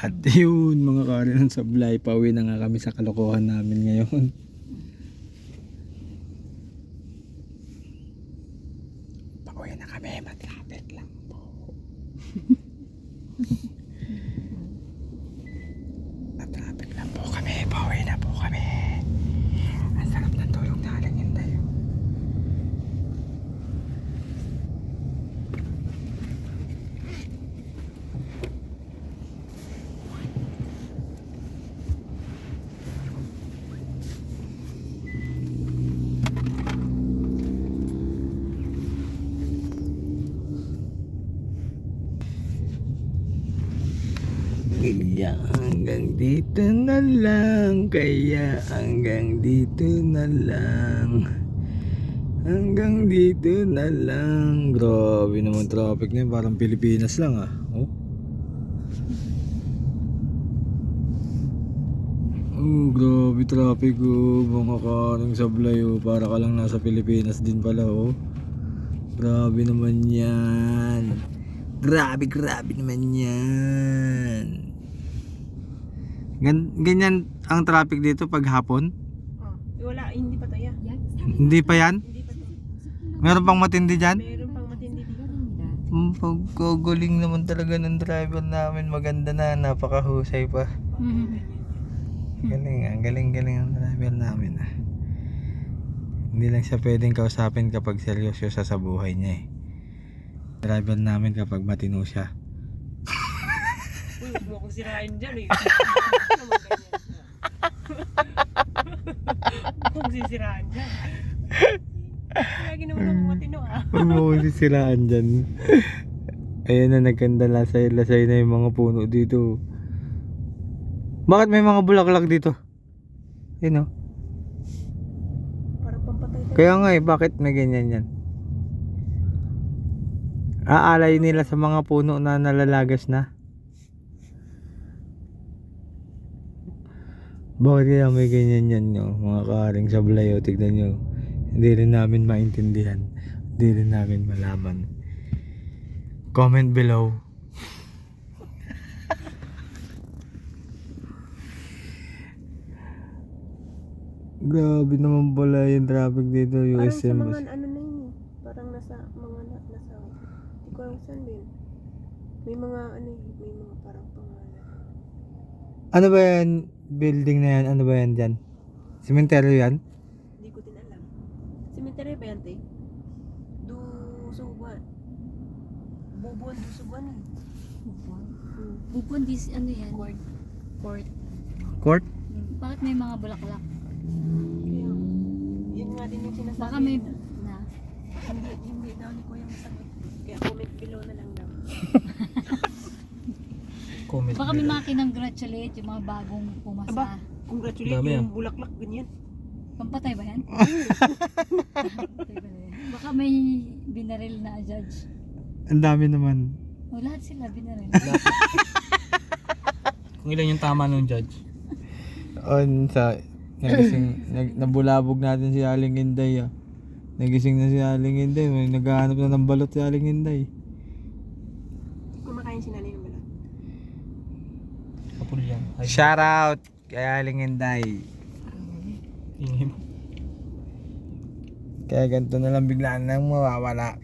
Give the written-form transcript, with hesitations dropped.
At yun mga kare ng sablay, pauwi na nga kami sa kalokohan namin ngayon. Pauwi na kami, matraffic lang po. Matraffic lang po kami, pauwi na po kami. Ang sarap ng tulog na halangin tayo. Kaya hanggang dito na lang. Kaya hanggang dito na lang. Hanggang dito na lang. Grabe naman traffic na yun. Parang Pilipinas lang ah. Oh. Oh, grabe traffic oh. Mga karang sablay oh. Para ka lang nasa Pilipinas din pala oh. Grabe naman yan. Grabe naman yan. Ganyan ang traffic dito pag hapon? Oh, wala, hindi pa to yan. Hindi pa yan? Hindi pa to. Meron pang matindi dyan? Meron pang matindi dito. Pagkagaling naman talaga ng driver namin. Maganda na, napakahusay pa. Galing, ang galing ang driver namin ah. Hindi lang siya pwedeng kausapin kapag seryoso siya sa buhay niya eh. Driver namin kapag matino siya. Uy, huwag mo akong sirain dyan eh. Huwag sisiraan dyan. Lagi naman ako matino ah. Huwag mo kong sisiraan dyan. Ayan na, nagkanda lasay na yung mga puno dito. Bakit may mga bulaklak dito? Yun o. Parang pampatay tayo. Kaya nga eh, bakit may ganyan yan? Aalay nila sa mga puno na nalalagas na. Bakit kaya may ganyan yan nyo? Mga karing sablay o, tignan nyo. Hindi rin namin maintindihan. Hindi rin namin malaman. Comment below. Grabe naman pala yung traffic dito, Parang sa USM. mga ano na yun eh. Parang nasa mga nasa. Hindi ko alam saan din. May mga ano eh. May mga parang pangalan. Ano ba yan? Building na yan? Ano ba yan dyan? Cemetery yan? Hindi ko din alam. Cemetery ba yan, te? Dusuban. Bubuan, Dusuban eh. Bukod this ano yan? Court. Court. Court? Bakit may mga bulaklak? Kaya, yun nga din yung sinasabi. Baka may na. na. Hindi daw ni Kuya masagot. Kaya comment below na lang daw. Comment Baka may mga kinongratulate yung mga bagong pumasa. Aba, congratulate Dami yung bulaklak, ganyan. Pampatay ba yan? Pampatay ba yan? Baka may binaril na judge. Ang dami naman. O lahat sila binaril. Kung ilan yung tama ng judge? On sa nabulabog natin si Aling Inday ah. Nagising na si Aling Inday. May naghahanap na ng balot si Aling Inday. Kumakain si nanay ng balat. Kapul yan. Shout out kay Aling Inday. Ingay mo. Kaya ganito na lang biglaan nang mawawala.